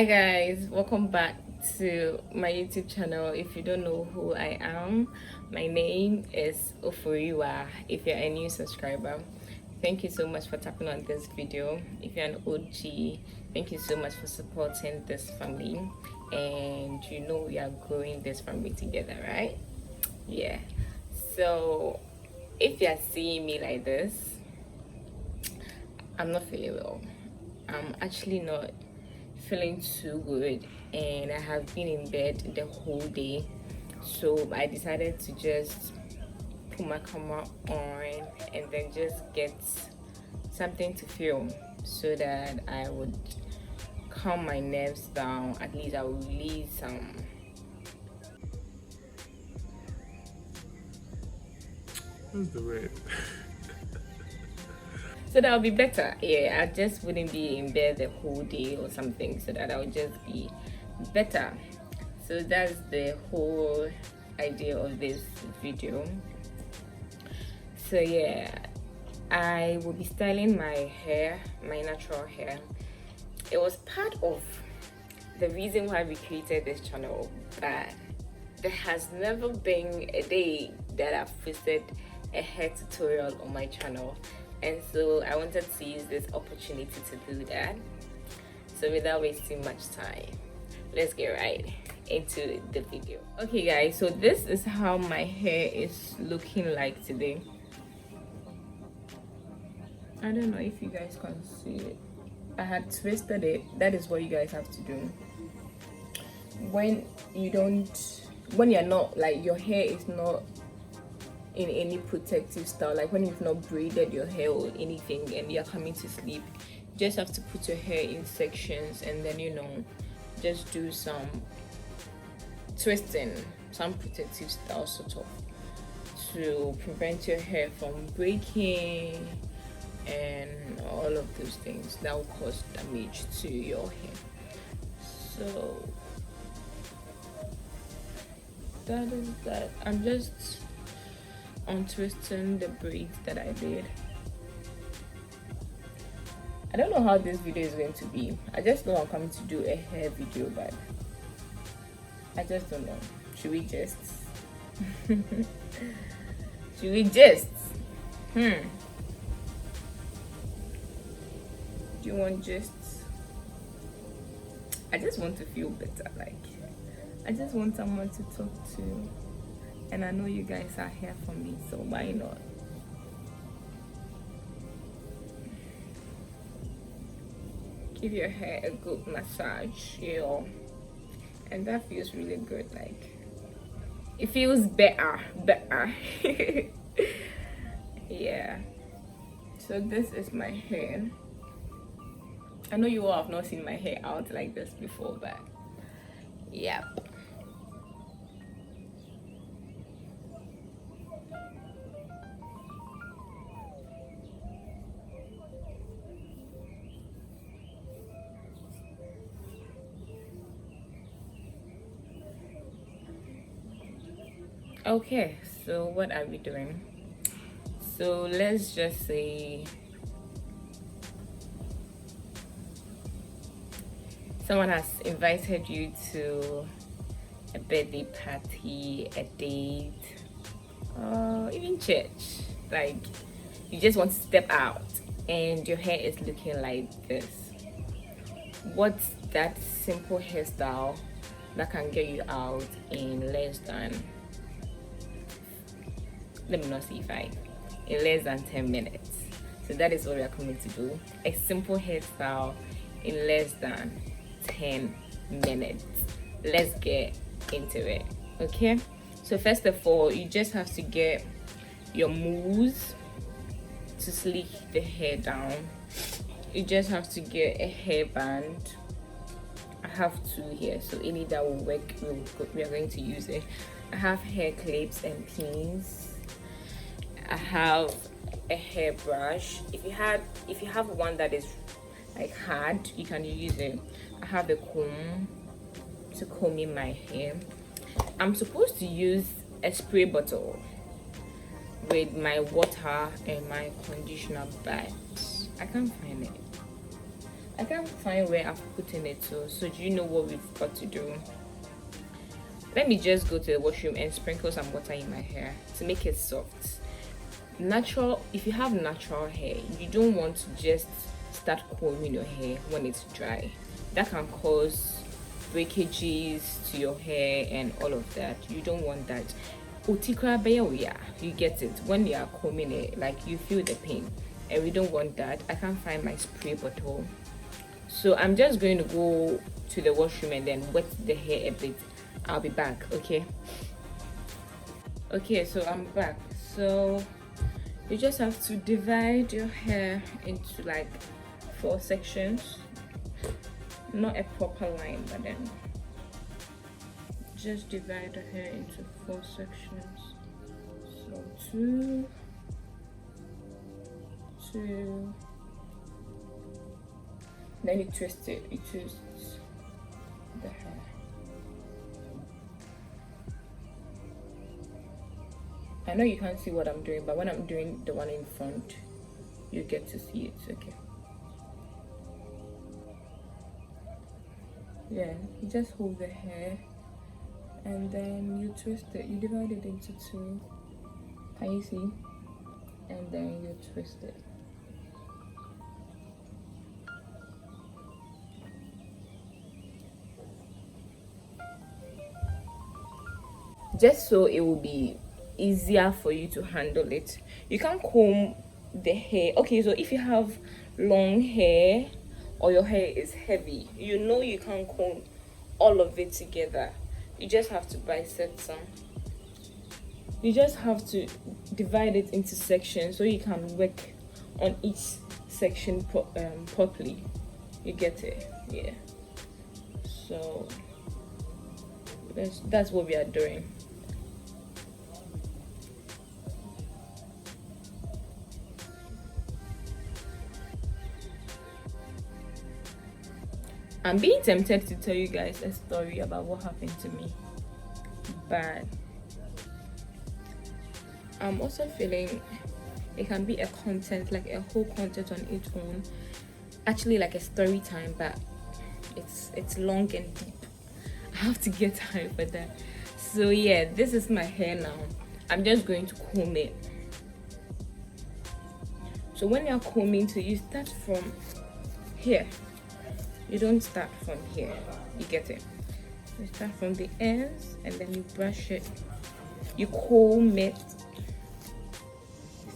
Hi guys, welcome back to my YouTube channel. If you don't know who I am, my name is Ofuriwa. If you're a new subscriber, thank you so much for tapping on this video. If you're an OG, thank you so much for supporting this family, and you know we are growing this family together, right? Yeah. So if you're seeing me like this, I'm not feeling well. I'm actually not feeling too good, and I have been in bed the whole day, so I decided to just put my camera on and then just get something to film so that I would calm my nerves down. At least I will release some. What's the word? So that will be better. Yeah, I just wouldn't be in bed the whole day or something, so that I would just be better. So that's the whole idea of this video. So yeah, I will be styling my hair, my natural hair. It was part of the reason why we created this channel, but there has never been a day that I've posted a hair tutorial on my channel, and so I wanted to use this opportunity to do that. So without wasting much time, let's get right into the video. Okay guys, so this is how my hair is looking like today. I don't know if you guys can see it. I had twisted it. That is what you guys have to do when you're not, like, your hair is not in any protective style, like when you've not braided your hair or anything and you're coming to sleep. You just have to put your hair in sections and then just do some twisting, some protective style sort of, to prevent your hair from breaking and all of those things that will cause damage to your hair. So that is that. I'm just untwisting the braids that I did. I don't know how this video is going to be. I just know I'm coming to do a hair video, but I just don't know. Should we just should we just do you want just I just want to feel better. Like, I just want someone to talk to, and I know you guys are here for me, so why not? Give your hair a good massage, and that feels really good. Like, it feels better. Yeah. So this is my hair. I know you all have not seen my hair out like this before, but yeah. Okay, so what are we doing? So let's just say someone has invited you to a birthday party, a date, or even church. Like, you just want to step out and your hair is looking like this. What's that simple hairstyle that can get you out in less than, let me not say 5, in less than 10 minutes? So that is what we are coming to do. A simple hairstyle in less than 10 minutes. Let's get into it. Okay, so first of all, you just have to get your mousse to slick the hair down. You just have to get a hairband. I have 2 here, so any that will work, we are going to use it. I have hair clips and pins. I have a hairbrush. If you have one that is like hard, you can use it. I have a comb to comb in my hair. I'm supposed to use a spray bottle with my water and my conditioner, but I can't find it. I can't find where I've put in it. So do you know what we've got to do? Let me just go to the washroom and sprinkle some water in my hair to make it soft. Natural, if you have natural hair, you don't want to just start combing your hair when it's dry. That can cause breakages to your hair and all of that. You don't want that. You get it when you are combing it, like you feel the pain, and we don't want that. I can't find my spray bottle, so I'm just going to go to the washroom and then wet the hair a bit. I'll be back. Okay, so I'm back. So you just have to divide your hair into like 4 sections, not a proper line, but then just divide the hair into 4 sections. So 2, then you twist it. You twist the hair. I know you can't see what I'm doing, but when I'm doing the one in front, you get to see it. Okay. Yeah, you just hold the hair and then you twist it. You divide it into 2. Can you see? And then you twist it. Just so it will be easier for you to handle it. You can't comb the hair. Okay, so if you have long hair or your hair is heavy, you know you can't comb all of it together. You just have to bisect some. You just have to divide it into sections so you can work on each section properly. You get it? Yeah. So that's what we are doing. I'm being tempted to tell you guys a story about what happened to me, but I'm also feeling it can be a content, like a whole content on its own, actually like a story time, but it's long and deep. I have to get time for that. So yeah, this is my hair now. I'm just going to comb it. So when you're combing, so you start from here. You don't start from here. You get it? You start from the ends and then you brush it. You comb it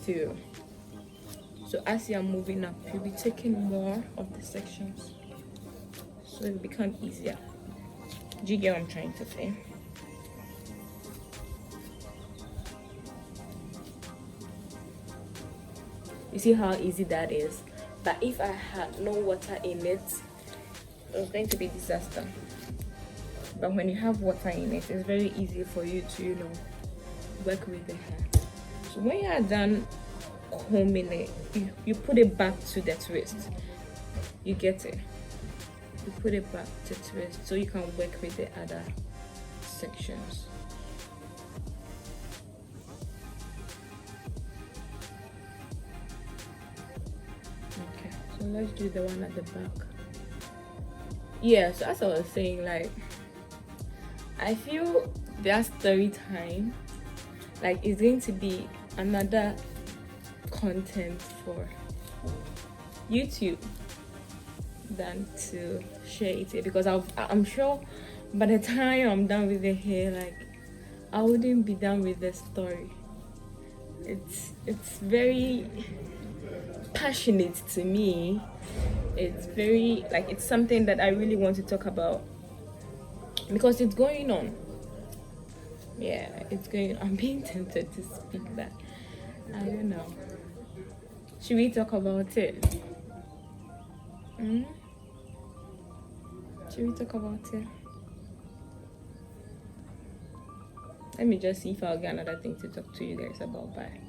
through. So as you're moving up, you'll be taking more of the sections, so it'll become easier. Do you get what I'm trying to say? You see how easy that is? But if I had no water in it, it was going to be disaster. But when you have water in it, it's very easy for you to, work with the hair. So when you are done combing it, you put it back to the twist. You get it? You put it back to twist so you can work with the other sections. Okay, so let's do the one at the back. Yeah, so as I was saying, like, I feel that story time, like, it's going to be another content for YouTube than to share it here, because I'm sure by the time I'm done with the hair, like, I wouldn't be done with the story. It's very passionate to me. It's very, like, it's something that I really want to talk about because it's going on. Yeah, it's going on. I'm being tempted to speak that. I don't know. Should we talk about it? Should we talk about it? Let me just see if I'll get another thing to talk to you guys about. Bye.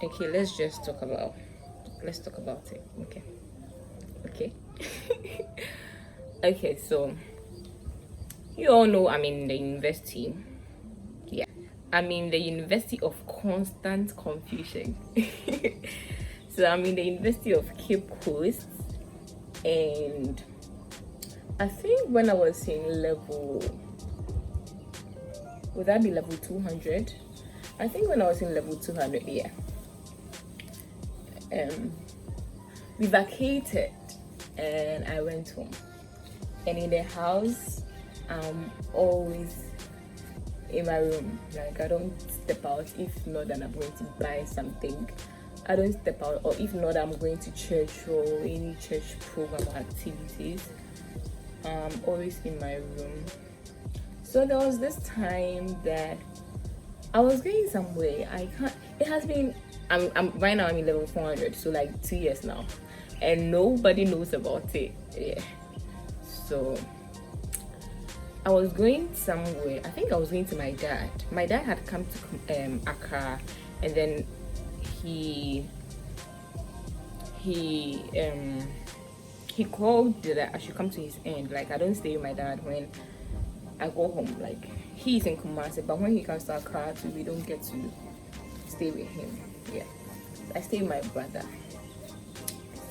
Okay, let's talk about it. Okay. Okay, so you all know I'm in the university. Yeah, I'm in the University of Constant Confusion. So I'm in the University of Cape Coast, and I think when I was in level, would that be level 200? I think when I was in level 200, yeah. We vacated and I went home. And in the house, I'm always in my room. Like, I don't step out. If not, then I'm going to buy something. I don't step out, or if not, I'm going to church or any church program or activities. I'm always in my room. So there was this time that I was going somewhere. I can't. It has been. I'm right now. I'm in level 400, so like 2 years now, and nobody knows about it. Yeah. So I was going somewhere. I think I was going to my dad. My dad had come to Accra, and then he called that I should come to his end. Like, I don't stay with my dad when I go home. Like, he's in Kumasi, but when he comes to Accra too, we don't get to stay with him. Yeah, I stay with my brother.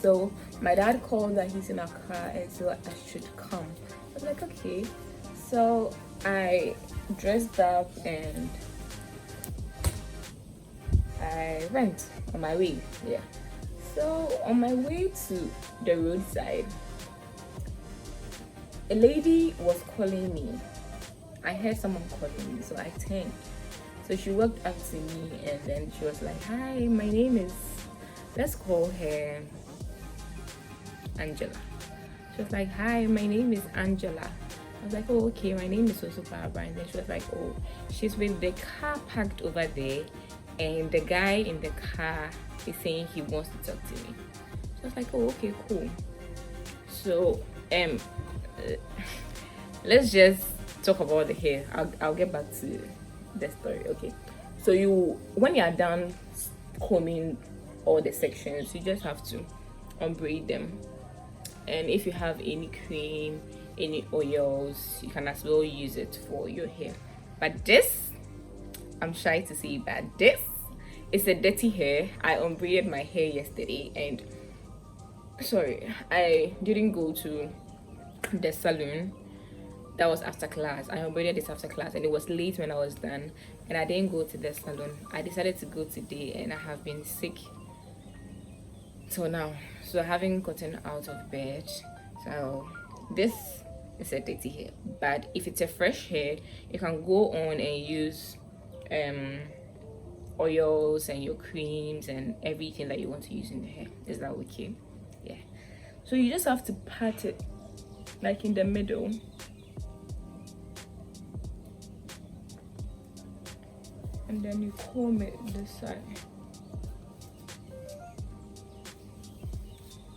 So my dad called that he's in Accra, and so I should come. I was like, okay. So I dressed up and I went on my way. Yeah. So on my way to the roadside, a lady was calling me. I heard someone calling me, so I turned. So she walked up to me and then she was like, hi, my name is, let's call her Angela. She was like, hi, my name is Angela. I was like, oh, okay, my name is also Barbara. And then she was like, oh, she's with the car parked over there, and the guy in the car is saying he wants to talk to me. So I was like, oh, okay, cool. So let's just talk about the hair. I'll get back to the story. Okay, so when you are done combing all the sections, you just have to unbraid them, and if you have any cream, any oils, you can as well use it for your hair. But this, I'm shy to say, but this is a dirty hair. I unbraided my hair yesterday, and sorry, I didn't go to the salon. That was after class. I unbraided this after class, and it was late when I was done, and I didn't go to the salon. I decided to go today, and I have been sick till now, so I haven't gotten out of bed. So this is a dirty hair, but if it's a fresh hair, you can go on and use oils and your creams and everything that you want to use in the hair. Is that okay? Yeah. So you just have to pat it like in the middle, and then you comb it this side.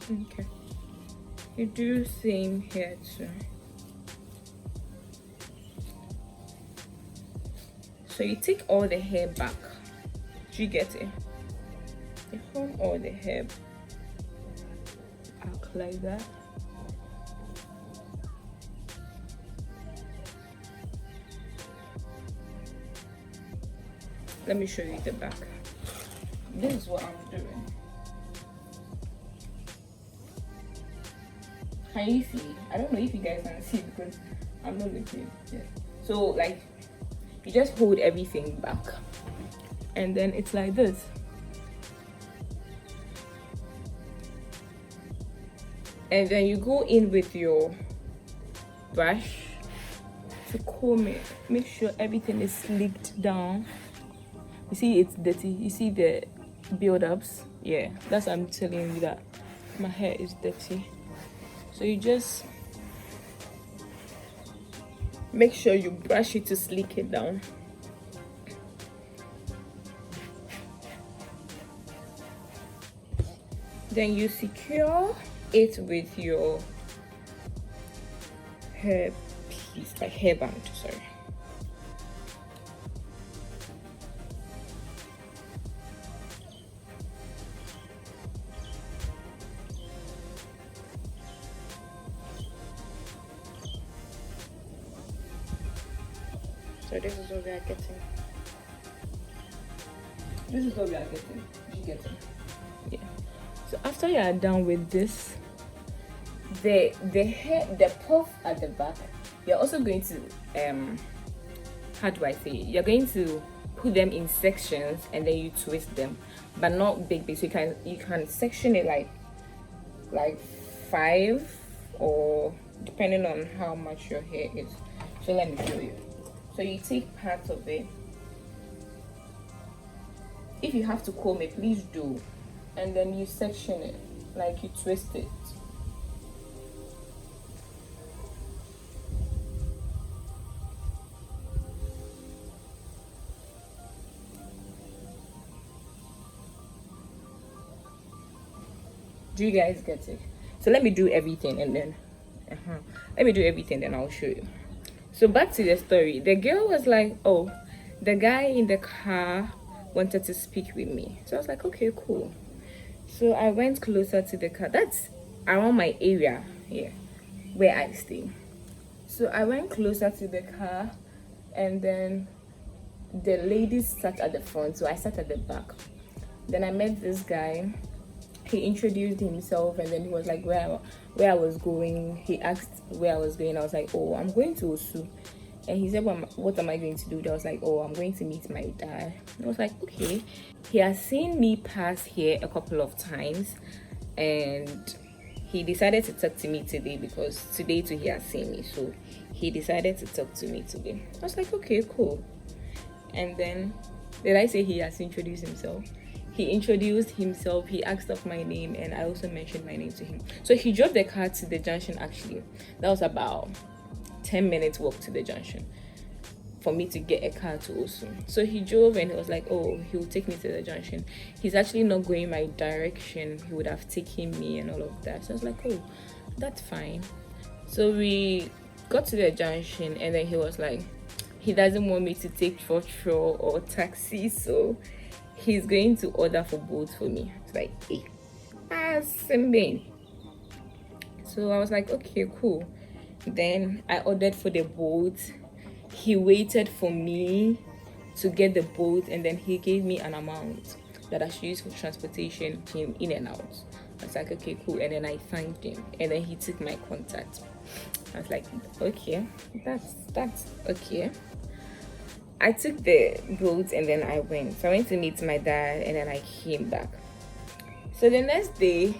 Okay, you do same here too. So you take all the hair back. Do you get it? You comb all the hair back like that. Let me show you the back. This is what I'm doing. Can you see? I don't know if you guys can see because I'm not looking. Yeah. So like, you just hold everything back, and then it's like this. And then you go in with your brush to comb it. Make sure everything is slicked down. You see it's dirty. You see the build-ups. Yeah, that's why I'm telling you that my hair is dirty. So you just make sure you brush it to slick it down. Then you secure it with your hair piece, like hairband, sorry. So this is what we are getting. This is what we are getting. You get it? Yeah. So after you are done with this, the puff at the back, you're also going to how do I say it? You're going to put them in sections and then you twist them, but not big. So you can section it like 5, or depending on how much your hair is. So let me show you. So you take part of it. If you have to comb it, please do, and then you section it, like you twist it. Do you guys get it? So let me do everything and then then I'll show you. So back to the story. The girl was like, oh, the guy in the car wanted to speak with me. So I was like, okay, cool. So I went closer to the car. That's around my area here where I stay. So I went closer to the car, and then the ladies sat at the front, so I sat at the back. Then I met this guy. He introduced himself, and then he was like where I was going. He asked where I was going. I was like, oh, I'm going to Osu. And he said, what am I going to do? I was like, oh, I'm going to meet my dad. I was like, okay. He has seen me pass here a couple of times, and he decided to talk to me today because today too he has seen me. So he decided to talk to me today. I was like, okay, cool. And then, did I say he has introduced himself? He introduced himself, he asked of my name, and I also mentioned my name to him. So he drove the car to the junction. Actually, that was about 10 minutes walk to the junction for me to get a car to Osu. So he drove and he was like, oh, he will take me to the junction. He's actually not going my direction. He would have taken me and all of that. So I was like, oh, that's fine. So we got to the junction, and then he was like, he doesn't want me to take trotro or taxi, so he's going to order for both for me. It's like, hey, same. So I was like, okay, cool. Then I ordered for the boat. He waited for me to get the boat, and then he gave me an amount that I should use for transportation him in and out. I was like, okay, cool. And then I thanked him, and then he took my contact. I was like, okay, that's okay. I took the boat and then I went. So I went to meet my dad, and then I came back. So the next day,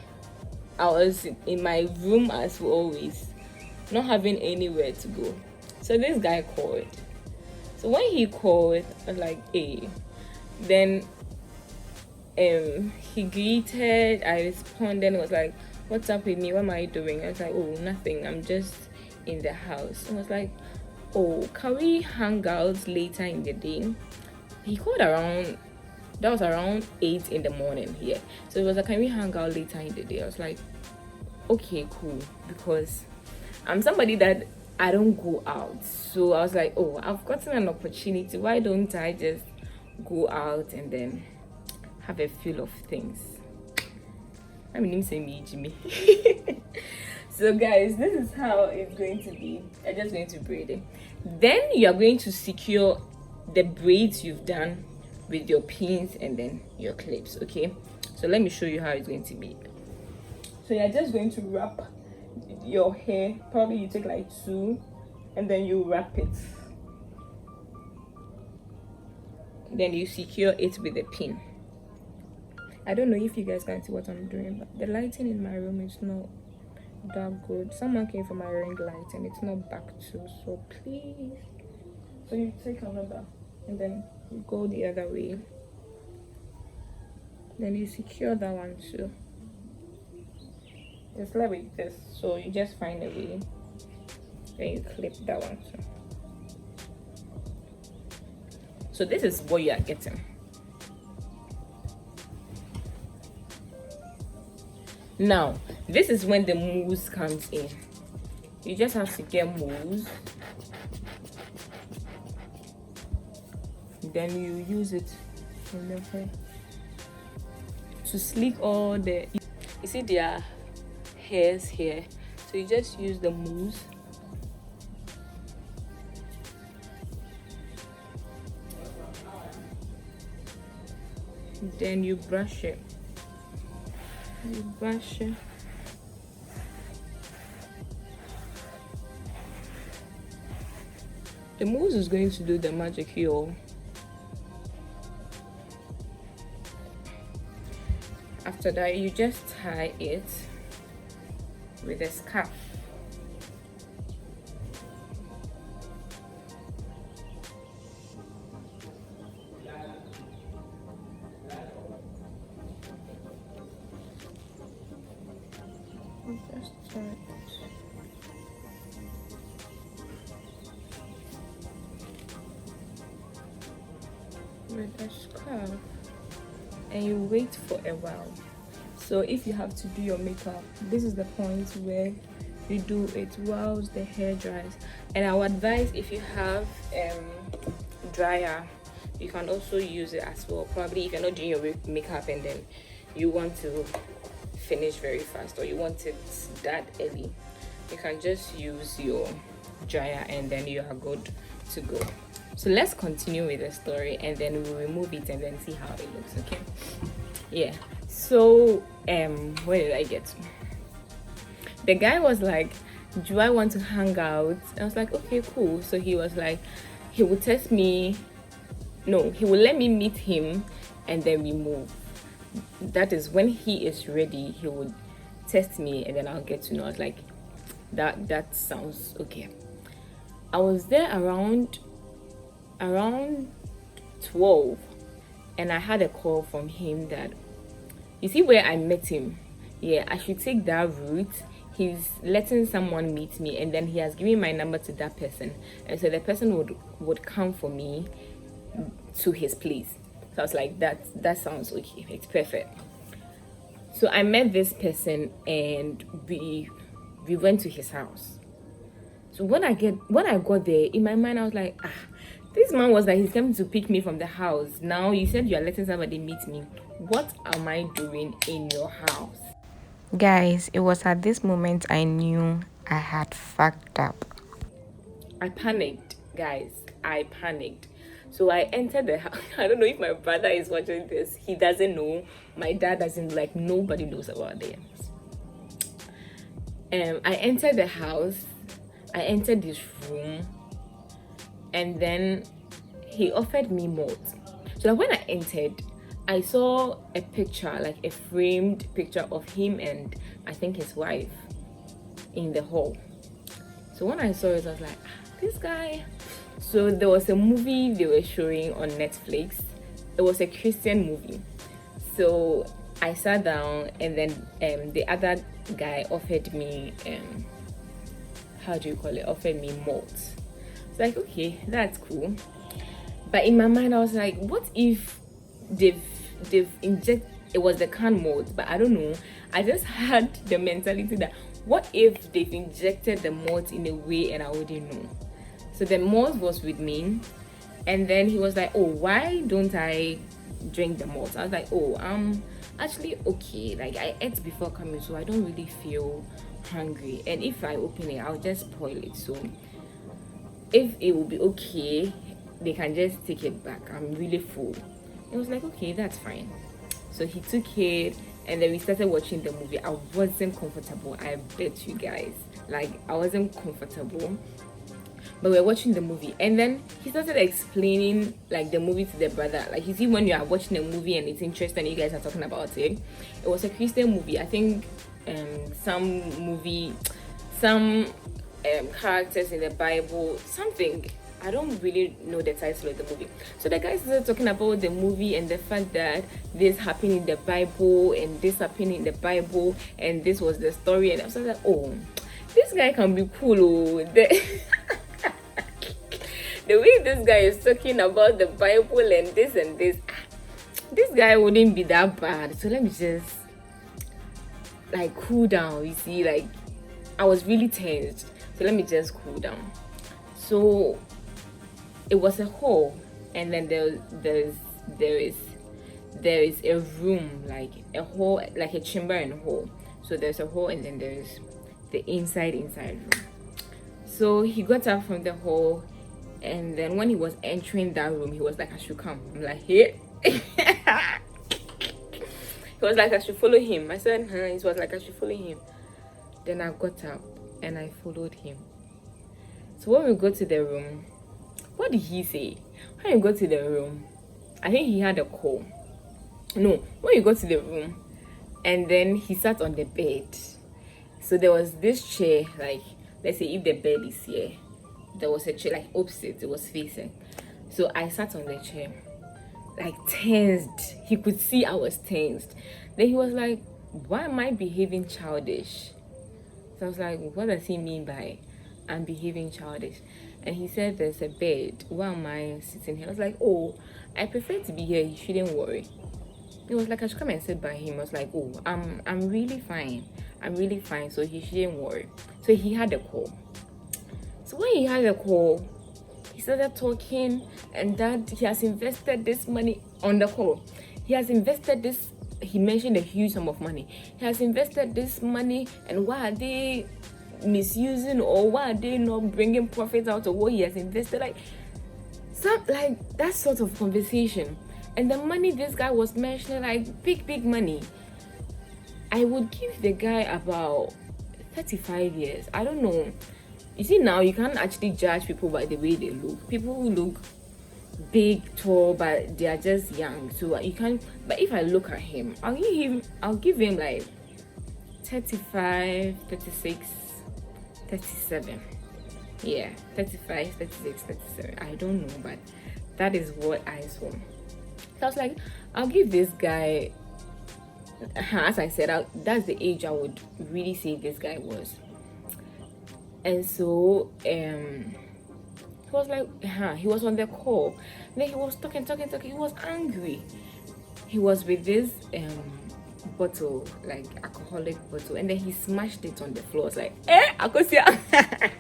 I was in my room as always, not having anywhere to go. So this guy called. So when he called, I was like, hey. Then he greeted, I responded, and was like, what's up with me? What am I doing? I was like, oh, nothing. I'm just in the house. I was like, oh, can we hang out later in the day? He called around, that was around 8 in the morning here. So it was like, can we hang out later in the day? I was like, okay, cool, because I'm somebody that I don't go out. So I was like, oh, I've gotten an opportunity. Why don't I just go out and then have a feel of things? I mean, say me, Jimmy. So guys, this is how it's going to be. I'm just going to braid it. Then you're going to secure the braids you've done with your pins and then your clips, okay? So let me show you how it's going to be. So you're just going to wrap your hair. Probably you take like 2 and then you wrap it. Then you secure it with a pin. I don't know if you guys can see what I'm doing, but the lighting in my room is not that good. Someone came for my ring light and it's not back too, so please. So you take another and then you go the other way. Then you secure that one too. It's like this, so you just find a way. Then you clip that one too. So this is what you are getting. Now, this is when the mousse comes in. You just have to get mousse. Then you use it in the hair to sleek all the, you see their hairs here. So you just use the mousse. Then you brush it. brush it. The mousse is going to do the magic here. After that, you just tie it with a scarf. Just tie it with a scarf, and you wait for a while. So if you have to do your makeup, this is the point where you do it whilst the hair dries. And I would advise, if you have dryer, you can also use it as well. Probably if you're not doing your makeup and then you want to finish very fast, or you want it that early, you can just use your dryer and then you are good to go. So let's continue with the story, and then we'll remove it and then see how it looks. Okay, yeah. So where did I get to? The guy was like, do I want to hang out? I was like, okay, cool. So he was like, he would test me, no, he will let me meet him and then we move. That is when he is ready, he would test me and then I'll get to know. I was like, that sounds okay. I was there around 12, and I had a call from him that, you see where I met him, yeah, I should take that route. He's letting someone meet me, and then he has given my number to that person, and so the person would come for me to his place. So I was like, that sounds okay, it's perfect. So I met this person and we went to his house. So when I got there, in my mind I was like, this man was like, he's coming to pick me from the house. Now you said you are letting somebody meet me. What am I doing in your house? Guys, it was at this moment I knew I had fucked up. I panicked, guys. I panicked. So I entered the house. I don't know if my brother is watching this. He doesn't know. My dad doesn't, like, nobody knows about them. I entered the house. I entered this room. And then he offered me malt. So when I entered, I saw a picture, like a framed picture of him and I think his wife in the hall. So when I saw it, I was like, this guy. So there was a movie they were showing on Netflix. It was a Christian movie. So I sat down, and then the other guy offered me, offered me malt. It's like, okay, that's cool. But in my mind, I was like, what if they've injected, it was the canned malt, but I don't know. I just had the mentality that, what if they've injected the malt in a way and I wouldn't know? So the malt was with me, and then he was like, oh, why don't I drink the malt? I was like, oh, I'm actually okay. Like, I ate before coming, so I don't really feel hungry, and if I open it, I'll just spoil it. So if it will be okay, they can just take it back. I'm really full. It was like, okay, that's fine. So he took it, and then we started watching the movie. I wasn't comfortable, I bet you guys. Like, I wasn't comfortable, but we were watching the movie, and then he started explaining, like, the movie to the brother. Like, you see, when you are watching a movie and it's interesting, you guys are talking about it. It was a Christian movie. I think some characters in the Bible, something. I don't really know the title of the movie. So the guys started talking about the movie and the fact that this happened in the Bible and this happened in the Bible and this was the story. And I was like, oh, this guy can be cool. Oh. The way this guy is talking about the Bible and this guy wouldn't be that bad. So let me just, like, cool down. You see, like, I was really tensed. So let me just cool down. So it was a hall, and then there is a room, like a hall, like a chamber and a hall. So there's a hall, and then there's the inside room. So he got up from the hall, and then when he was entering that room, he was like, I should come. I'm like, here. He was like I should follow him. I said, huh? He was like I should follow him. Then I got up and I followed him. So when we go to the room, what did he say? When you go to the room, I think he had a call. No, when you go to the room, and then he sat on the bed. So there was this chair, like, let's say if the bed is here, there was a chair like opposite, it was facing. So I sat on the chair, like tensed. He could see I was tensed. Then he was like, why am I behaving childish? So I was like, what does he mean by I'm behaving childish? And he said, there's a bed. Why am I sitting here? I was like, oh, I prefer to be here. You shouldn't worry. He was like, I should come and sit by him. I was like, oh, I'm really fine. I'm really fine. So he shouldn't worry. So he had a call. So when he had a call, he started talking, and that he has invested this money on the call. He has invested this. He mentioned a huge sum of money. He has invested this money, and why are they misusing, or why are they not bringing profits out of what he has invested? Like that sort of conversation. And the money this guy was mentioning, like big money. I would give the guy about 35 years. I don't know. You see, now you can't actually judge people by the way they look. People who look big, tall, but they are just young. So you can't. But if I look at him, I'll give him like 35, 36, 37. Yeah, 35, 36, 37. I don't know, but that is what I saw. So I was like, I'll give this guy, as I said, that's the age I would really say this guy was. And so he was like, he was on the call. Then he was talking. He was angry. He was with this bottle, like alcoholic bottle, and then he smashed it on the floor. I was like, Akosia,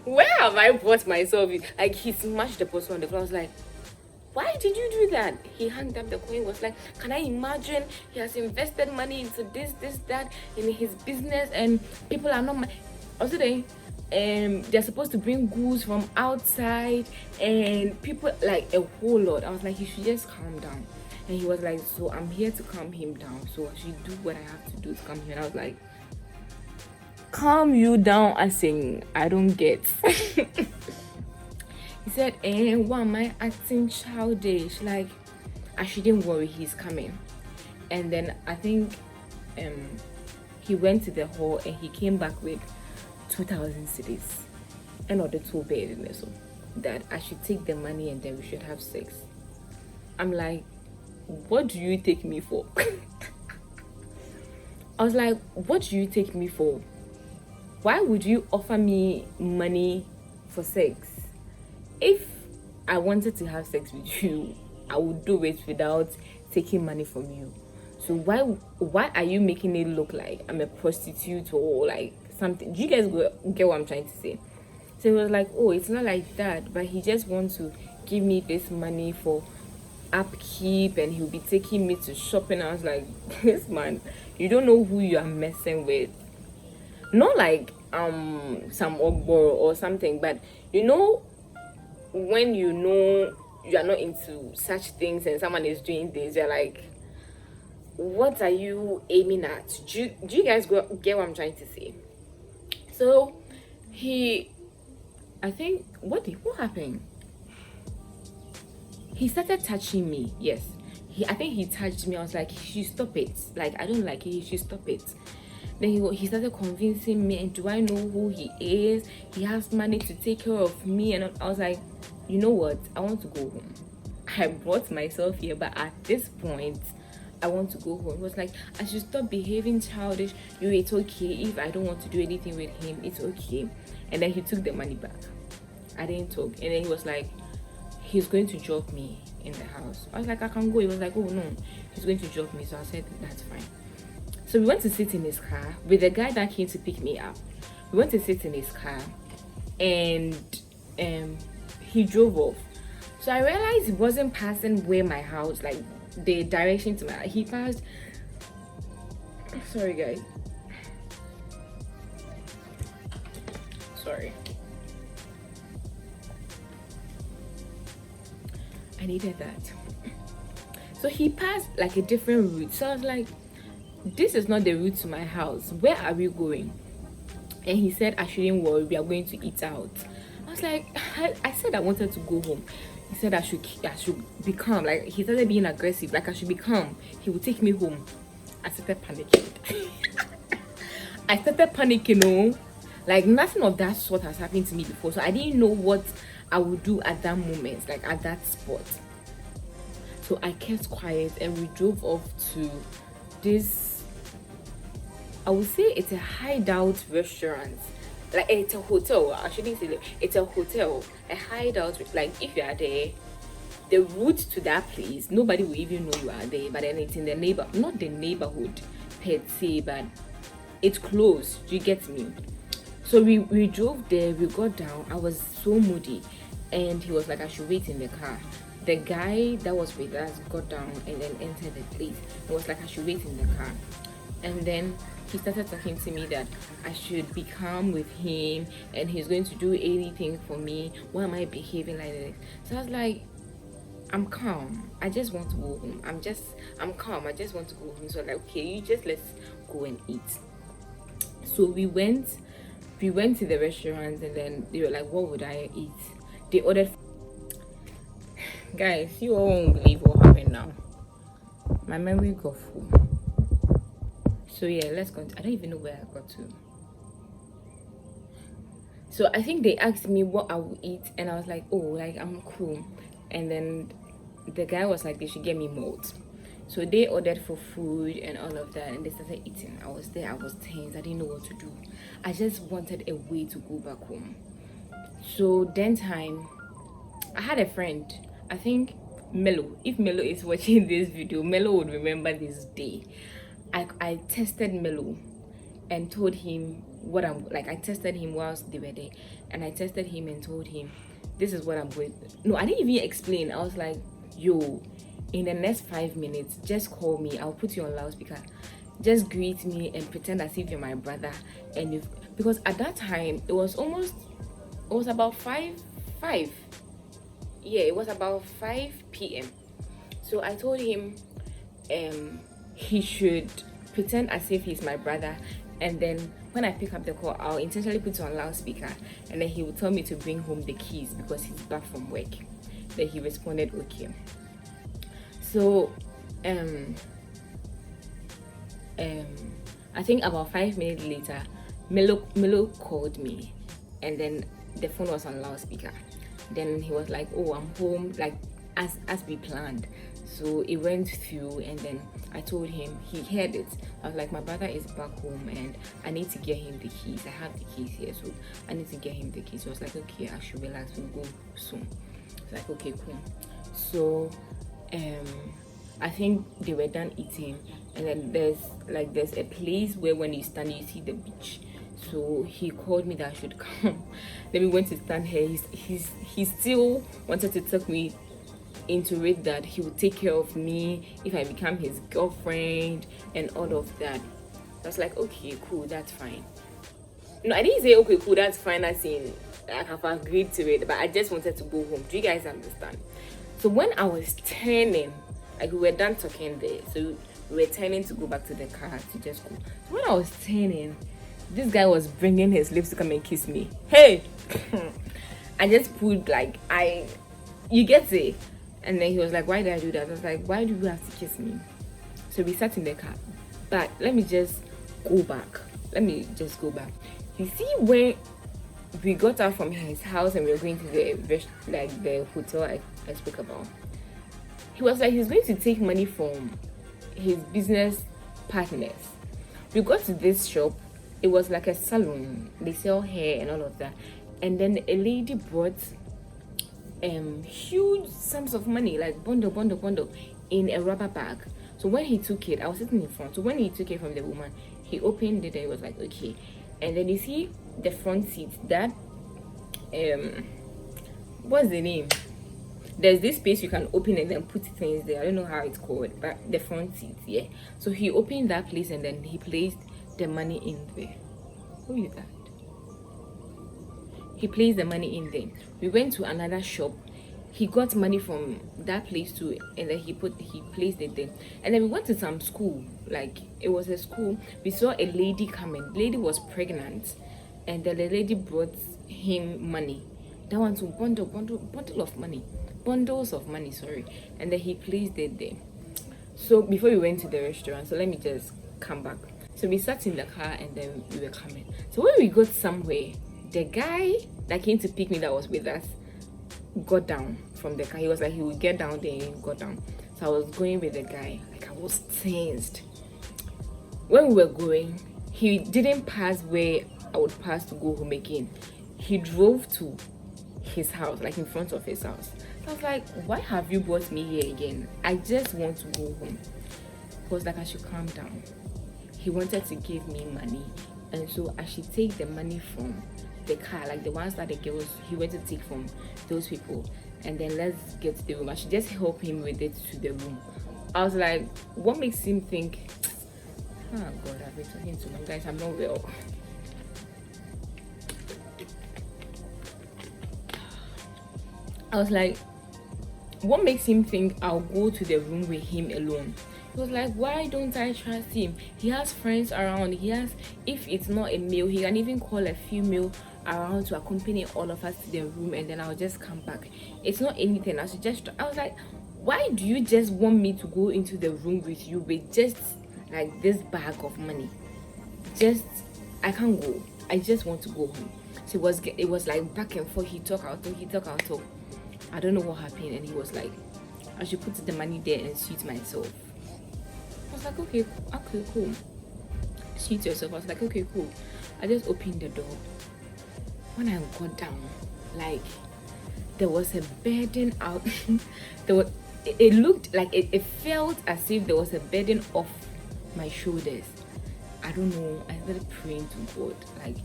where have I bought myself? Like, he smashed the bottle on the floor. I was like, why did you do that? He hung up the coin. Was like, can I imagine? He has invested money into this, that in his business, and people are not. Also, they're supposed to bring goods from outside, and people, like a whole lot. I was like, you should just calm down. And he was like, so I'm here to calm him down, so I should do what I have to do to calm him. And I was like, calm you down, as in I don't get. He said, why am I acting childish? Like, I shouldn't worry, he's coming. And then I think he went to the hall and he came back with 2,000 cedis and other 2 beds in there, so that I should take the money and then we should have sex. I'm like, what do you take me for? I was like, what do you take me for? Why would you offer me money for sex? If I wanted to have sex with you, I would do it without taking money from you. So why are you making it look like I'm a prostitute or like something? Do you guys get what I'm trying to say? So he was like, oh, it's not like that, but he just wants to give me this money for upkeep, and he'll be taking me to shopping. I was like, this man, you don't know who you are messing with. Not like some ogboro or something, but you know, when you know you are not into such things and someone is doing this, you're like, what are you aiming at? Do you guys get what I'm trying to say? So I think, what happened? He started touching me. Yes, I think he touched me. I was like, he should stop it. Like, I don't like it. He should stop it. Then he started convincing me, and do I know who he is? He has money to take care of me. And I was like, you know what? I want to go home. I brought myself here, but at this point, I want to go home. It was like, I should stop behaving childish. It's okay. If I don't want to do anything with him, it's okay. And then he took the money back. I didn't talk. And then he was like, he's going to drop me in the house. I was like, I can go. He was like, oh no, he's going to drop me. So I said, that's fine. So we went to sit in his car with the guy that came to pick me up. We went to sit in his car, and he drove off. So I realized he wasn't passing where my house, like the direction to my house. He passed. Sorry, guys. Sorry. I needed that. So he passed like a different route. So I was like, this is not the route to my house. Where are we going? And he said, I shouldn't worry, we are going to eat out. I was like, I said I wanted to go home. He said I should be calm. Like, he started being aggressive. Like, I should be calm. He would take me home. I started panicking. I started panicking, oh. Like, nothing of that sort has happened to me before. So I didn't know what I would do at that moment, like at that spot. So I kept quiet and we drove off to this, I would say it's a hideout restaurant. Like, it's a hotel. I shouldn't say it's a hotel, a hideout. Like, if you are there, the route to that place, nobody will even know you are there. But then it's in the not the neighborhood per se, but it's close. Do you get me? So we drove there. We got down. I was so moody, and he was like, I should wait in the car. The guy that was with us got down and then entered the place. He was like, I should wait in the car. And then he started talking to me that I should be calm with him and he's going to do anything for me. Why am I behaving like this? So I was like, I'm calm. I just want to go home. I'm calm. I just want to go home. So like, okay, let's go and eat. So we went to the restaurant and then they were like, what would I eat? They ordered. Guys, you all won't believe what happened now. My memory got full. So yeah, let's go. I don't even know where I got to. So I think they asked me what I would eat, and I was like, oh, like I'm cool. And then the guy was like, they should get me malt. So they ordered for food and all of that, and they started eating. I was there, I was tense, I didn't know what to do. I just wanted a way to go back home. So then I had a friend, I think Melo. If Melo is watching this video, Melo would remember this day. I tested Melo and told him what I'm like. I tested him whilst they were there, and I tested him and told him, this is what I'm going to. No, I didn't even explain. I was like, yo, in the next 5 minutes, just call me. I'll put you on loudspeaker. Just greet me and pretend as if you're my brother. And because at that time it was about 5. Yeah, it was about 5 p.m. So I told him he should pretend as if he's my brother, and then when I pick up the call, I'll intentionally put it on loudspeaker, and then he will tell me to bring home the keys because he's back from work. Then he responded okay. So I think about 5 minutes later, Melo called me, and then the phone was on loudspeaker. Then he was like, oh, I'm home, like as we planned. So it went through, and then I told him, he heard it. I was like, my brother is back home and I need to get him the keys. I have the keys here, so I need to get him the keys. So I was like, okay, I should relax, we'll go soon. It's like, okay, cool. So I think they were done eating, and then there's a place where when you stand you see the beach. So he called me that I should come. Then we went to stand here. He still wanted to talk me into it that he would take care of me if I become his girlfriend and all of that. I was like, okay, cool, that's fine. No, I didn't say okay, cool, that's fine, as in I have agreed to it, but I just wanted to go home. Do you guys understand? So when I was turning, like we were done talking there, so we were turning to go back to the car to just go. So when I was turning, this guy was bringing his lips to come and kiss me. Hey! I just pulled you get it? And then he was like, why did I do that? I was like, why do you have to kiss me? So we sat in the car. But let me just go back. You see where we got out from his house and we were going to the hotel I spoke about. He was like, he's going to take money from his business partners. We got to this shop. It was like a salon. They sell hair and all of that. And then a lady brought huge sums of money, like bundle in a rubber bag. So when he took it, I was sitting in front. So when he took it from the woman, he opened it and he was like, okay. And then you see the front seat, that what's the name? There's this space you can open and then put things there. I don't know how it's called, but the front seat, yeah. So he opened that place and then he placed the money in there. Who is that? He placed the money in there. We went to another shop. he got money from that place too, and then he placed it there. And then we went to some school, like it was a school. We saw a lady coming. The lady was pregnant, and then the lady brought him money. That one too, bundle of money, bundles of money, sorry. And then he placed it there. So before we went to the restaurant, so let me just come back. So we sat in the car and then we were coming. So when we got somewhere, the guy that came to pick me that was with us got down from the car. He was like he would get down there and he got down. So I was going with the guy. Like I was tensed. When we were going, he didn't pass where I would pass to go home again. He drove to his house, like in front of his house. I was like, why have you brought me here again? I just want to go home. He was like, I should calm down. He wanted to give me money, and so I should take the money from the car, like the ones that the girls he went to take from those people, and then let's get to the room. I should just help him with it to the room. I was like, what makes him think, oh God, I've been talking to him, guys, I'm not well. I was like, what makes him think I'll go to the room with him alone? He was like, why don't I trust him? He has friends around. He has, if it's not a male, he can even call a female around to accompany all of us to the room, and then I'll just come back. It's not anything. I was like, why do you just want me to go into the room with you with just like this bag of money? I can't go. I just want to go home. So it was like back and forth. He talk, I'll talk. I don't know what happened, and he was like, I should put the money there and suit myself. I was like, okay, cool. Suit yourself. I was like, okay, cool. I just opened the door. When I got down, like there was a burden out. It looked like it felt as if there was a burden off my shoulders. I don't know. I started praying to God. I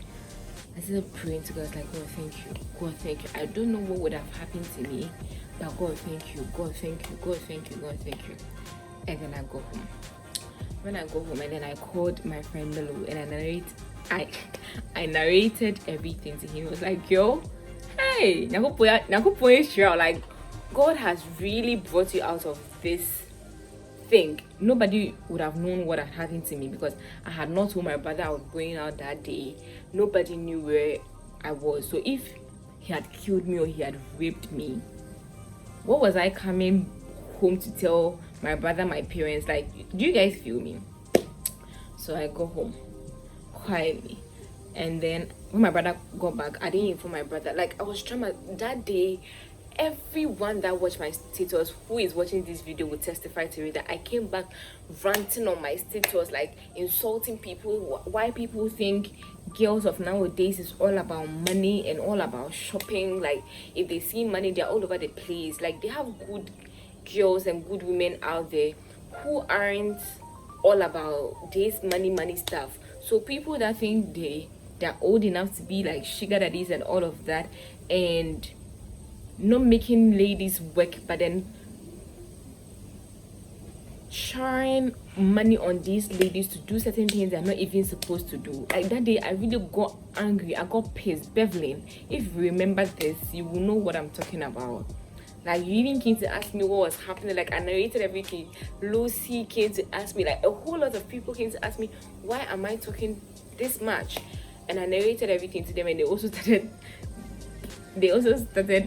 started praying to God. I was like, God, thank you. God, thank you. I don't know what would have happened to me, but God, thank you. God, thank you. God, thank you. God, thank you. And then I go home. When I go home, and then I called my friend Melo, and I narrated everything to him. He was like, yo, hey, like God has really brought you out of this thing. Nobody would have known what had happened to me because I had not told my brother I was going out that day. Nobody knew where I was. So if he had killed me or he had raped me, what was I coming home to tell my brother, my parents? Like, do you guys feel me? So I go home quietly, and then when my brother got back, I didn't inform my brother. Like, I was trying that day. Everyone that watched my status, who is watching this video, will testify to it that I came back ranting on my status, like insulting people. Why people think girls of nowadays is all about money and all about shopping. Like, if they see money, they're all over the place. Like, they have good girls and good women out there who aren't all about this money stuff. So people that think they're old enough to be like sugar daddies and all of that, and not making ladies work, but then sharing money on these ladies to do certain things they're not even supposed to do. Like that day, I really got angry. I got pissed. Bevelin, if you remember this, you will know what I'm talking about. Like, you even came to ask me what was happening. Like, I narrated everything. Lucy came to ask me. Like, a whole lot of people came to ask me, why am I talking this much? And I narrated everything to them, and they also started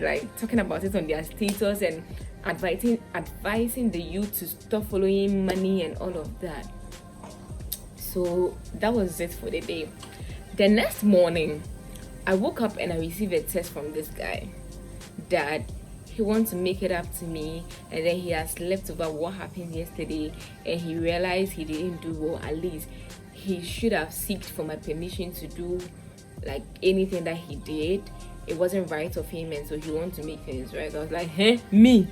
like talking about it on their status and advising the youth to stop following money and all of that. So that was it for the day. The next morning, I woke up and I received a text from this guy that he wants to make it up to me, and then he has slept over what happened yesterday, and he realized he didn't do well. At least he should have sought for my permission to do like anything that he did. It wasn't right of him, and so he wants to make things right. I was like, me?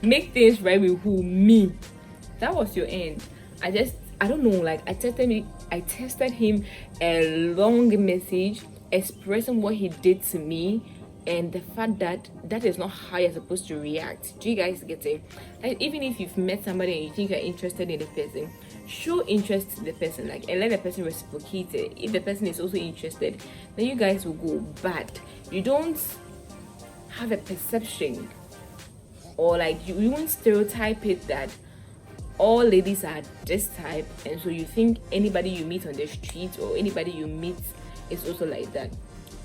Make things right with who? Me? That was your end. I don't know, like I texted him a long message expressing what he did to me, and the fact that is not how you're supposed to react. Do you guys get it? Like, even if you've met somebody and you think you're interested in the person, show interest to the person, like, and let the person reciprocate it. If the person is also interested, then you guys will go. But you don't have a perception, or like you won't stereotype it that all ladies are this type, and so you think anybody you meet on the street or anybody you meet is also like that.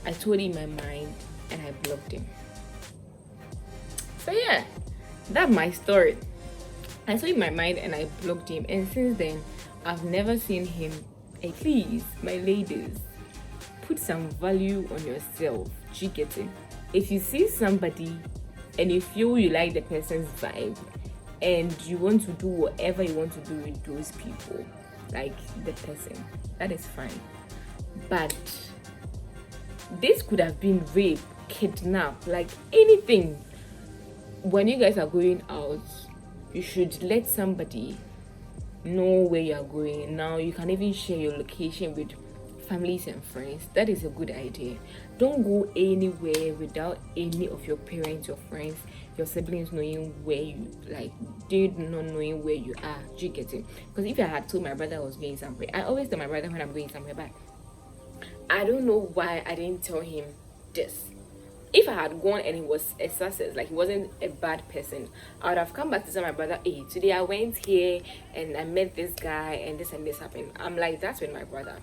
I told him my mind and I blocked him. So yeah, that's my story. I told him my mind and I blocked him, and since then I've never seen him. Hey, please, my ladies, put some value on yourself. Do you get it? If you see somebody and you feel you like the person's vibe and you want to do whatever you want to do with those people, like the person, that is fine. But this could have been rape, kidnap, like anything. When you guys are going out, you should let somebody know where you are going. Now you can even share your location with families and friends. That is a good idea. Don't go anywhere without any of your parents, your friends, your siblings knowing where you, like, they not knowing where you are. Do you get it? Because if I had told my brother I was going somewhere, I always tell my brother when I'm going somewhere, but I don't know why I didn't tell him this. If I had gone and he was a success, like he wasn't a bad person, I would have come back to tell my brother, hey, today I went here and I met this guy and this happened. I'm like, that's with my brother.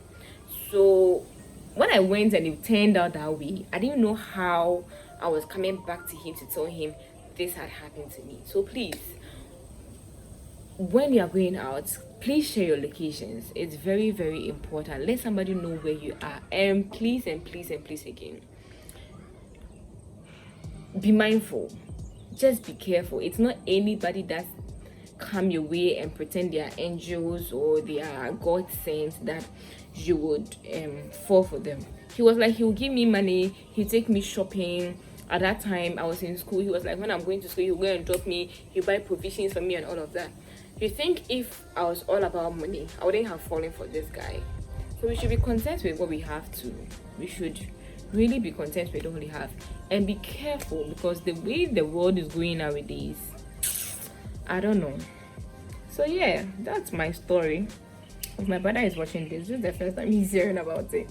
So when I went and it turned out that way, I didn't know how I was coming back to him to tell him this had happened to me. So please, when you are going out, please share your locations. It's very, very important. Let somebody know where you are. And please again, be mindful. Just be careful. It's not anybody that's come your way and pretend they are angels or they are God sent that you would fall for them. He was like, he will give me money, he'll take me shopping. At that time I was in school. He was like, when I'm going to school, he'll go and drop me, he'll buy provisions for me and all of that. You think if I was all about money, I wouldn't have fallen for this guy? So we should be content with what we have to. We should really be content with what we have and be careful, because the way the world is going nowadays, I don't know. So yeah, that's my story. If my brother is watching this is the first time he's hearing about it.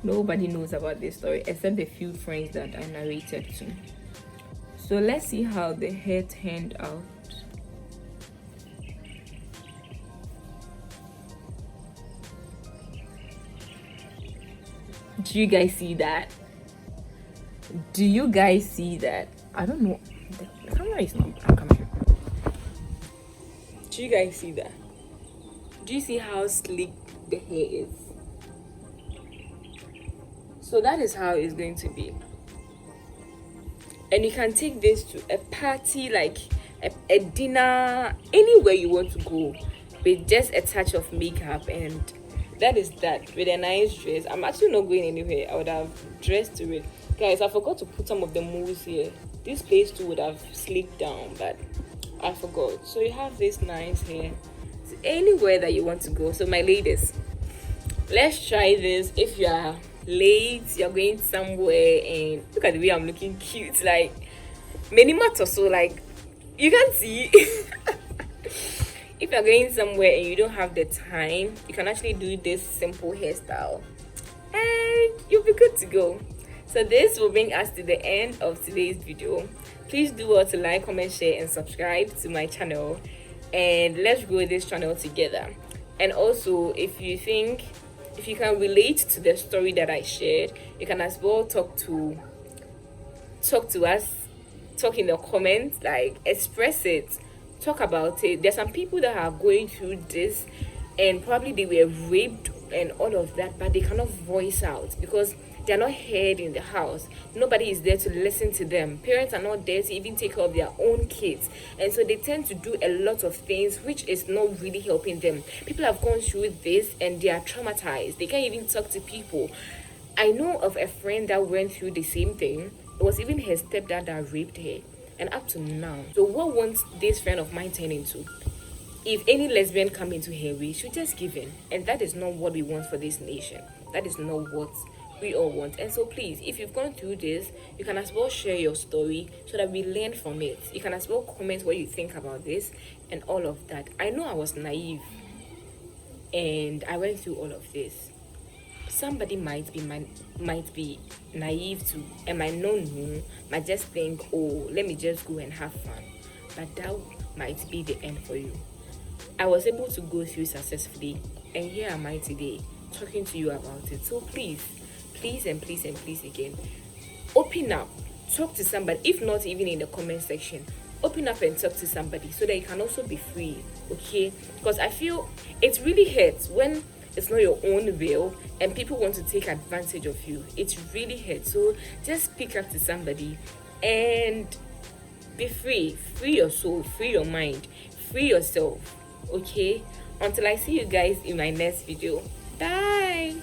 Nobody knows about this story except the few friends that I narrated to. So let's see how the hair turned out. Do you guys see that? Do you guys see that? I don't know. The camera is not coming. Do you guys see that? Do you see how sleek the hair is? So that is how it's going to be. And you can take this to a party, like a dinner, anywhere you want to go, with just a touch of makeup, and that is that, with a nice dress. I'm actually not going anywhere. I would have dressed to it. Guys, I forgot to put some of the moves here. This place too would have slicked down, but I forgot. So you have this nice hair. So anywhere that you want to go. So my ladies, let's try this. If you are late, you're going somewhere, and look at the way I'm looking cute, like many months or so, like you can see. If you're going somewhere and you don't have the time, you can actually do this simple hairstyle and you'll be good to go. So this will bring us to the end of today's video. Please do well to like, comment, share and subscribe to my channel, and let's grow this channel together. And also, if you can relate to the story that I shared, you can as well talk to us, talk in the comments, like express it, talk about it. There's some people that are going through this and probably they were raped and all of that, but they cannot voice out because they're not heard in the house. Nobody is there to listen to them. Parents are not there to even take care of their own kids, and so they tend to do a lot of things which is not really helping them. People have gone through this and they are traumatized. They can't even talk to people. I know of a friend that went through the same thing. It was even her stepdad that raped her, and up to now. So what won't this friend of mine turn into? If any lesbian come into her way, she'll just give in, and that is not what we want for this nation. That is not what we all want. And so please, if you've gone through this, you can as well share your story so that we learn from it. You can as well comment what you think about this and all of that. I know I was naive and I went through all of this. somebody might be naive to and might not know, might just think, oh, let me just go and have fun, but that might be the end for you. I was able to go through successfully, and here am I today talking to you about it. So please again, open up, talk to somebody. If not even in the comment section, open up and talk to somebody so that you can also be free. Okay, because I feel it really hurts when it's not your own will and people want to take advantage of you. It really hurts. So just speak up to somebody and be free your soul, free your mind, free yourself. Okay, until I see you guys in my next video. Bye.